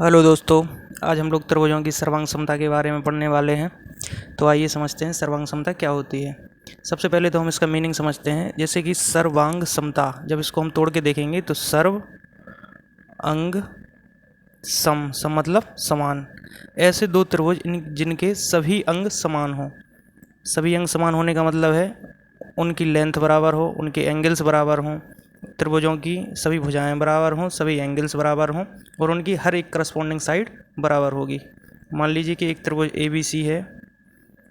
Hello दोस्तों। आज हम लोग त्रिभुजों की सर्वांग समता के बारे में पढ़ने वाले हैं। तो आइए समझते हैं सर्वांग समता क्या होती है। सबसे पहले तो हम इसका मीनिंग समझते हैं। जैसे कि सर्वांग समता, जब इसको हम तोड़ के देखेंगे तो सर्व अंग सम, सम मतलब समान। ऐसे दो त्रिभुज जिनके सभी अंग समान हों। सभी अंग समान होने का मतलब है उनकी लेंथ बराबर हो, उनके एंगल्स बराबर हों, त्रिभुजों की सभी भुजाएं बराबर हों, सभी एंगल्स बराबर हों और उनकी हर एक करस्पॉन्डिंग साइड बराबर होगी। मान लीजिए कि एक त्रिभुज ए बी सी है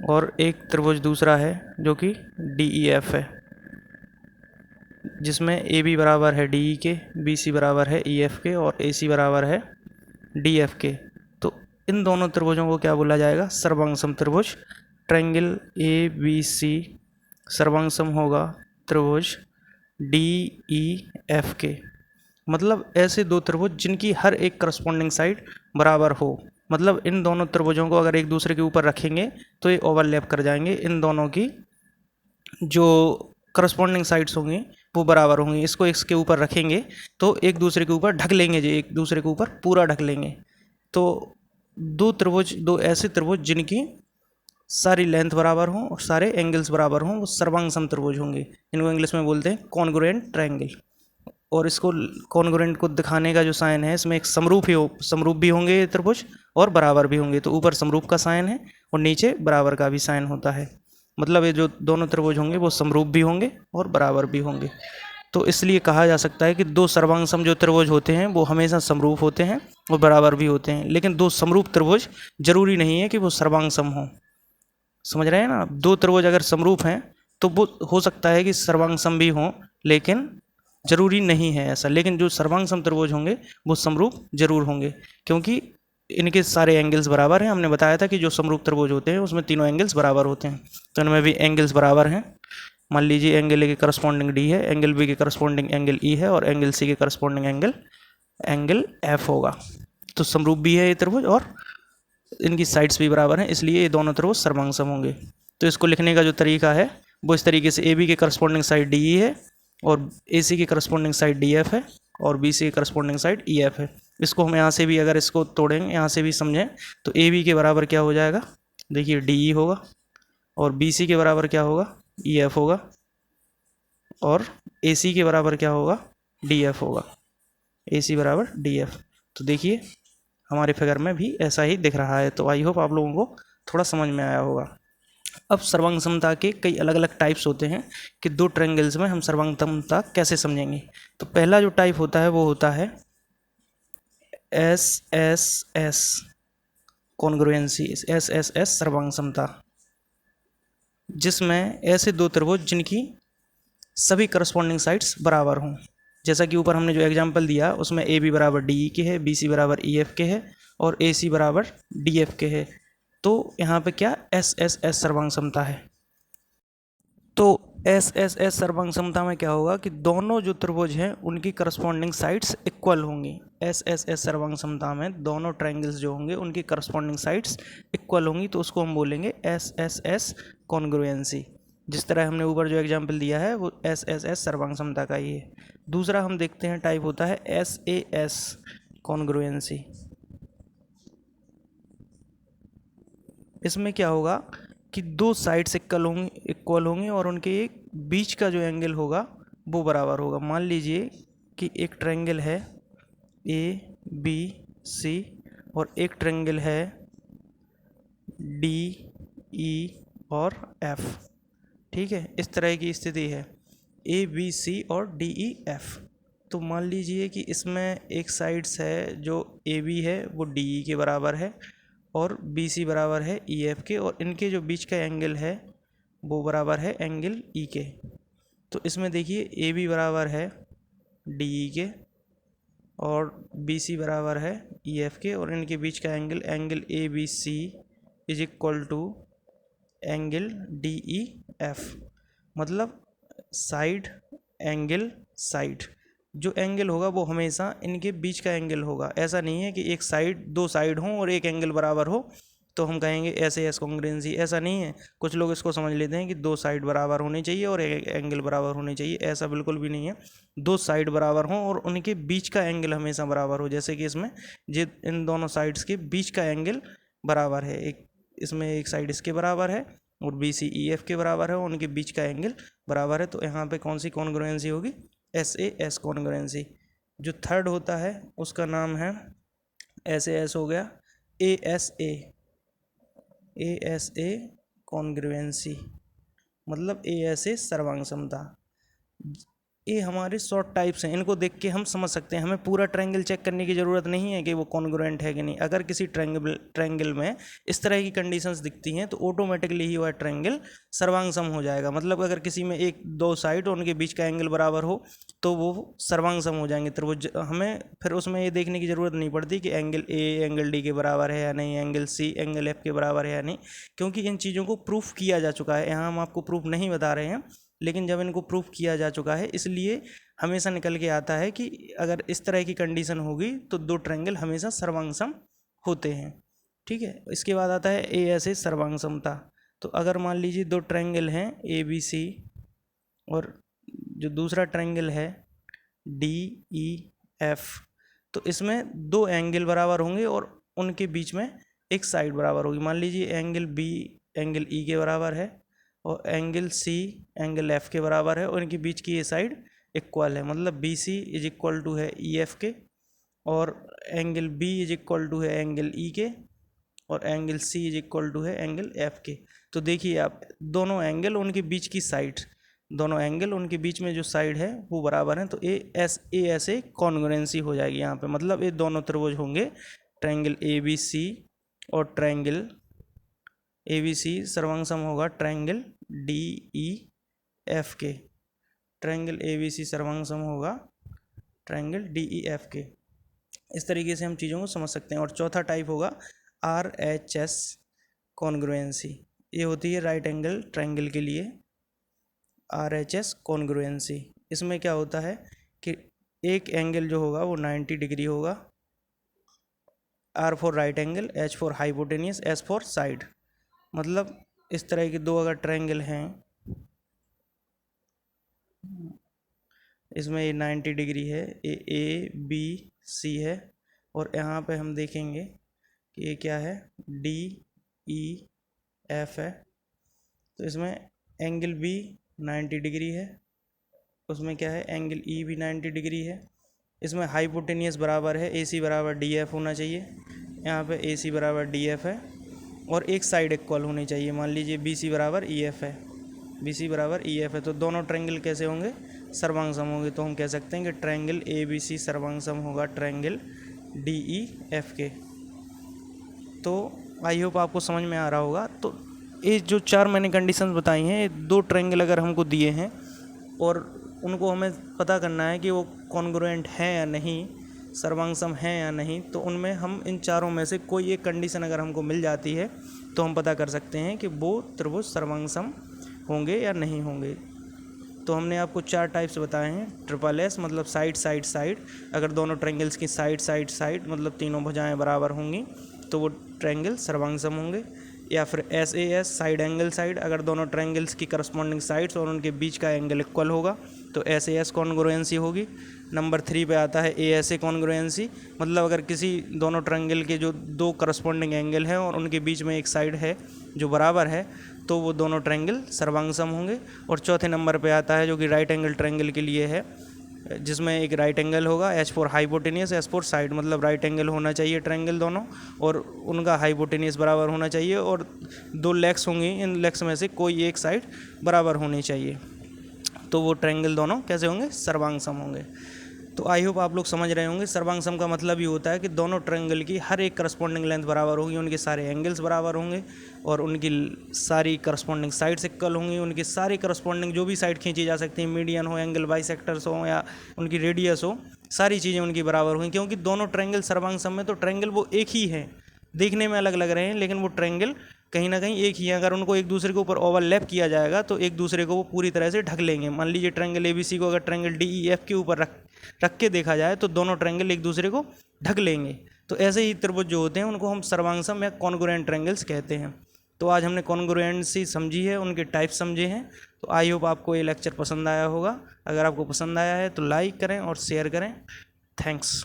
और एक त्रिभुज दूसरा है जो कि डी ई एफ है, जिसमें ए बी बराबर है डी ई के, बी सी बराबर है ई एफ के और ए सी बराबर है डी एफ के। तो इन दोनों त्रिभुजों को क्या बोला जाएगा? सर्वांगसम त्रिभुज। ट्रायंगल ए बी सी सर्वांगसम होगा त्रिभुज डी ई एफ के। मतलब ऐसे दो त्रिभुज जिनकी हर एक करस्पॉन्डिंग साइड बराबर हो। मतलब इन दोनों त्रिभुजों को अगर एक दूसरे के ऊपर रखेंगे तो ये ओवरलैप कर जाएंगे। इन दोनों की जो करस्पॉन्डिंग साइड्स होंगी वो बराबर होंगी। इसको इसके ऊपर रखेंगे तो एक दूसरे के ऊपर ढक लेंगे, जी एक दूसरे के ऊपर पूरा ढक लेंगे। तो दो ऐसे त्रिभुज जिनकी सारी लेंथ बराबर हों और सारे एंगल्स बराबर हों वो सर्वांग सम त्रिभुज होंगे। इनको इंग्लिश में बोलते हैं कॉन्ग्रुएंट ट्रायंगल। और इसको कॉन्ग्रुएंट को दिखाने का जो साइन है, इसमें एक समरूप भी होंगे ये त्रिभुज और बराबर भी होंगे। तो ऊपर समरूप का साइन है और नीचे बराबर का भी साइन होता है। मतलब ये जो दोनों त्रिभुज होंगे वो समरूप भी होंगे और बराबर भी होंगे। तो इसलिए कहा जा सकता है कि दो सर्वांगसम जो त्रिभुज होते हैं वो हमेशा समरूप होते हैं और बराबर भी होते हैं। लेकिन दो समरूप त्रिभुज जरूरी नहीं है कि वो सर्वांगसम हों। समझ रहे हैं ना? दो त्रिभुज अगर समरूप हैं तो वो हो सकता है कि सर्वांगसम भी हों, लेकिन जरूरी नहीं है ऐसा। लेकिन जो सर्वांगसम त्रिभुज होंगे वो समरूप जरूर होंगे, क्योंकि इनके सारे एंगल्स बराबर हैं। हमने बताया था कि जो समरूप त्रिभुज होते हैं उसमें तीनों एंगल्स बराबर होते हैं, तो इनमें भी एंगल्स बराबर हैं। मान लीजिए एंगल ए के करस्पॉन्डिंग डी है, एंगल बी के करस्पॉन्डिंग एंगल ई है और एंगल सी के करस्पॉन्डिंग एंगल एफ होगा। तो समरूप भी है ये त्रिभुज और इनकी साइड्स भी बराबर हैं, इसलिए ये दोनों त्रिभुज सर्वांगसम होंगे। तो इसको लिखने का जो तरीका है वो इस तरीके से, ए बी के करस्पॉन्डिंग साइड डी ई है और ए सी के करस्पॉन्डिंग साइड डी एफ है और बी सी के करस्पॉन्डिंग साइड ई एफ है। इसको हम यहाँ से भी अगर इसको तोड़ेंगे, यहाँ से भी समझें, तो ए बी के बराबर क्या हो जाएगा? देखिए डी ई होगा और बी सी के बराबर क्या होगा? ई एफ होगा और ए सी के बराबर क्या होगा? डी एफ होगा। ए सी बराबर डी एफ। तो देखिए हमारे फिगर में भी ऐसा ही दिख रहा है। तो आई होप आप लोगों को थोड़ा समझ में आया होगा। अब सर्वांग समता के कई अलग अलग टाइप्स होते हैं कि दो ट्रायंगल्स में हम सर्वांग समता कैसे समझेंगे। तो पहला जो टाइप होता है वो होता है S S S congruency, S S S सर्वांग समता, जिसमें ऐसे दो त्रिभुज जिनकी सभी करस्पॉन्डिंग साइड्स बराबर हों। जैसा कि ऊपर हमने जो एग्जांपल दिया उसमें ए बी बराबर डी ई के है, बी सी बराबर ई एफ के है और ए सी बराबर डी एफ के है। तो यहाँ पे क्या एस एस एस सर्वांग समता है। तो एस एस एस सर्वांग समता में क्या होगा कि दोनों जो त्रिभुज हैं उनकी करस्पॉन्डिंग साइड्स इक्वल होंगी। एस एस एस सर्वांग समता में दोनों ट्रायंगल्स जो होंगे उनकी करस्पॉन्डिंग साइड्स इक्वल होंगी, तो उसको हम बोलेंगे एस एस एस कॉन्ग्रुएंसी। जिस तरह हमने ऊपर जो एग्जाम्पल दिया है वो एस एस एस सर्वांग समता का ही है। दूसरा हम देखते हैं टाइप होता है एस ए एस कॉन्ग्रुएंसी। इसमें क्या होगा कि दो साइड्स इक्वल होंगे और उनके एक बीच का जो एंगल होगा वो बराबर होगा। मान लीजिए कि एक ट्रायंगल है ए बी सी और एक ट्रायंगल है डी ई और एफ। ठीक है, इस तरह की स्थिति है ए बी सी और डी ई एफ। तो मान लीजिए कि इसमें एक साइड्स है जो ए बी है वो डी ई के बराबर है और बी सी बराबर है ई एफ के, और इनके जो बीच का एंगल है वो बराबर है एंगल ई के। तो इसमें देखिए ए बी बराबर है डी ई के और बी सी बराबर है ई एफ के, और इनके बीच का angle A B C is equal to angle D E F. मतलब साइड एंगल साइड, जो एंगल होगा वो हमेशा इनके बीच का एंगल होगा। ऐसा नहीं है कि एक साइड, दो साइड हों और एक एंगल बराबर हो, तो हम कहेंगे ऐसे एस कॉन्ग्रुएंसी। ऐसा नहीं है, कुछ लोग इसको समझ लेते हैं कि दो साइड बराबर होनी चाहिए और एंगल बराबर होनी चाहिए। ऐसा बिल्कुल भी नहीं है, दो साइड बराबर हों और उनके बीच का एंगल हमेशा बराबर हो। जैसे कि इसमें इन दोनों साइड्स के बीच का एंगल बराबर है, एक इसमें एक साइड इसके बराबर है और बी सी ई एफ के बराबर है, उनके बीच का एंगल बराबर है। तो यहाँ पे कौन सी कॉन्ग्रुएंसी होगी? S A S congruency. जो थर्ड होता है उसका नाम है एस ए एस हो गया ए एस ए कॉन्ग्रुएंसी, मतलब ए एस ए सर्वांग समता। ये हमारे शॉर्ट टाइप्स हैं, इनको देख के हम समझ सकते हैं। हमें पूरा ट्रायंगल चेक करने की ज़रूरत नहीं है कि वो कॉन्ग्रुएंट है कि नहीं। अगर किसी ट्रायंगल में इस तरह की कंडीशंस दिखती हैं तो ऑटोमेटिकली ही वह ट्रायंगल सर्वांग सम हो जाएगा। मतलब अगर किसी में एक दो साइड और उनके बीच का एंगल बराबर हो तो वो सर्वांग सम हो जाएंगे। त्रिभुज हमें फिर उसमें ये देखने की ज़रूरत नहीं पड़ती कि एंगल ए एंगल डी के बराबर है या नहीं, एंगल सी एंगल एफ के बराबर है या नहीं, क्योंकि इन चीज़ों को प्रूफ किया जा चुका है। यहाँ हम आपको प्रूफ नहीं बता रहे हैं, लेकिन जब इनको प्रूफ किया जा चुका है इसलिए हमेशा निकल के आता है कि अगर इस तरह की कंडीशन होगी तो दो ट्रायंगल हमेशा सर्वांग सम होते हैं। ठीक है, इसके बाद आता है ए एस ए सर्वांग समता। तो अगर मान लीजिए दो ट्रायंगल हैं ए बी सी और जो दूसरा ट्रायंगल है डी ई एफ, तो इसमें दो एंगल बराबर होंगे और उनके बीच में एक साइड बराबर होगी। मान लीजिए एंगल बी एंगल ई के बराबर है और एंगल सी एंगल एफ के बराबर है और इनके बीच की ये साइड इक्वल है, मतलब B C is equal to है ई एफ के और angle B is equal to है एंगल ई के और angle C is equal to है एंगल एफ के। तो देखिए आप, दोनों एंगल उनके बीच की साइड, दोनों एंगल उनके बीच में जो साइड है वो बराबर है। तो ए एस ए कॉन्ग्रुएंसी हो जाएगी यहाँ पे। मतलब ये दोनों त्रिभुज होंगे, ट्रायंगल ए बी सी और ट्रायंगल ए बी सी सर्वांग सम होगा ट्रायंगल डी ई एफ के। ट्रायंगल ए बी सी सर्वांग सम होगा ट्रायंगल डी ई एफ के। इस तरीके से हम चीज़ों को समझ सकते हैं। और चौथा टाइप होगा आर एच एस कॉन्ग्रुएंसी। ये होती है राइट एंगल ट्रायंगल के लिए आर एच एस कॉन्ग्रुएंसी। इसमें क्या होता है कि एक एंगल जो होगा वो 90 डिग्री होगा, R for right angle, H for hypotenuse, S for side. मतलब इस तरह के दो अगर ट्रायंगल हैं, इसमें ये 90 डिग्री है, ए बी सी है और यहाँ पे हम देखेंगे कि ये क्या है, डी ई एफ है। तो इसमें एंगल बी 90 डिग्री है, उसमें क्या है एंगल ई भी 90 डिग्री है। इसमें हाइपोटेनियस बराबर है, ए सी बराबर डी एफ होना चाहिए। यहाँ पे ए सी बराबर डी एफ है और एक साइड इक्वल होनी चाहिए। मान लीजिए बी सी बराबर ई एफ है, बी सी बराबर ई एफ है, तो दोनों ट्रायंगल कैसे होंगे? सर्वांग सम होंगे। तो हम कह सकते हैं कि ट्रायंगल ए बी सी सर्वांग सम होगा ट्रायंगल डी ई एफ के। तो आई होप आपको समझ में आ रहा होगा। तो ये जो चार मैंने कंडीशंस बताई हैं, दो ट्रायंगल अगर हमको दिए हैं और उनको हमें पता करना है कि वो कॉन्ग्रुएंट हैं या नहीं, सर्वांग सम हैं या नहीं, तो उनमें हम इन चारों में से कोई एक कंडीशन अगर हमको मिल जाती है तो हम पता कर सकते हैं कि वो त्रिभुज सर्वांग सम होंगे या नहीं होंगे। तो हमने आपको चार टाइप्स बताए हैं। ट्रिपल एस मतलब साइड साइड साइड, अगर दोनों ट्रायंगल्स की साइड साइड साइड मतलब तीनों भुजाएं बराबर होंगी तो वो ट्रायंगल सर्वांग सम होंगे। या फिर S A S side angle side, अगर दोनों ट्रायंगल्स की करस्पॉन्डिंग साइड्स और उनके बीच का एंगल इक्वल होगा तो एस ए एस कॉन्ग्रुएंसी होगी। नंबर 3 पे आता है ए एस ए कॉन्ग्रुएंसी, मतलब अगर किसी दोनों ट्रायंगल के जो दो करस्पॉन्डिंग एंगल हैं और उनके बीच में एक साइड है जो बराबर है तो वो दोनों ट्रायंगल सर्वांग सम होंगे। और चौथे नंबर पे आता है जो कि राइट एंगल ट्रायंगल के लिए है, जिसमें एक राइट एंगल होगा, H for hypotenuse, S for side, मतलब राइट एंगल होना चाहिए ट्रायंगल दोनों और उनका हाइपोटेनियस बराबर होना चाहिए और दो लेग्स होंगी, इन लेग्स में से कोई एक साइड बराबर होनी चाहिए। तो वो ट्रायंगल दोनों कैसे होंगे? सर्वांग सम होंगे। तो आई होप आप लोग समझ रहे होंगे। सर्वांग सम का मतलब ये होता है कि दोनों ट्रायंगल की हर एक करस्पॉन्डिंग लेंथ बराबर होगी, उनके सारे एंगल्स बराबर होंगे और उनकी सारी करस्पॉन्डिंग साइड्स इक्वल होंगी। उनकी सारी करस्पॉन्डिंग जो भी साइड खींची जा सकती है, मीडियन हो, एंगल बाइसेक्टर्स हो या उनकी रेडियस हो, सारी चीज़ें उनकी बराबर होंगी। क्योंकि दोनों ट्रायंगल सर्वांग सम में, तो ट्रायंगल वो एक ही है, देखने में अलग लग रहे हैं लेकिन वो ट्रायंगल कहीं ना कहीं एक ही है। अगर उनको एक दूसरे के ऊपर ओवरलैप किया जाएगा तो एक दूसरे को वो पूरी तरह से ढक लेंगे। मान लीजिए ट्रायंगल ए बी सी को अगर ट्रायंगल डी ई एफ के ऊपर रख के देखा जाए तो दोनों ट्रायंगल एक दूसरे को ढक लेंगे। तो ऐसे ही त्रिभुज जो होते हैं उनको हम सर्वांगसम या कॉन्ग्रुएंट ट्रायंगल्स कहते हैं। तो आज हमने कॉन्ग्रुएंसी समझी है, उनके टाइप समझे हैं। तो आई होप आपको ये लेक्चर पसंद आया होगा। अगर आपको पसंद आया है तो लाइक करें और शेयर करें। थैंक्स।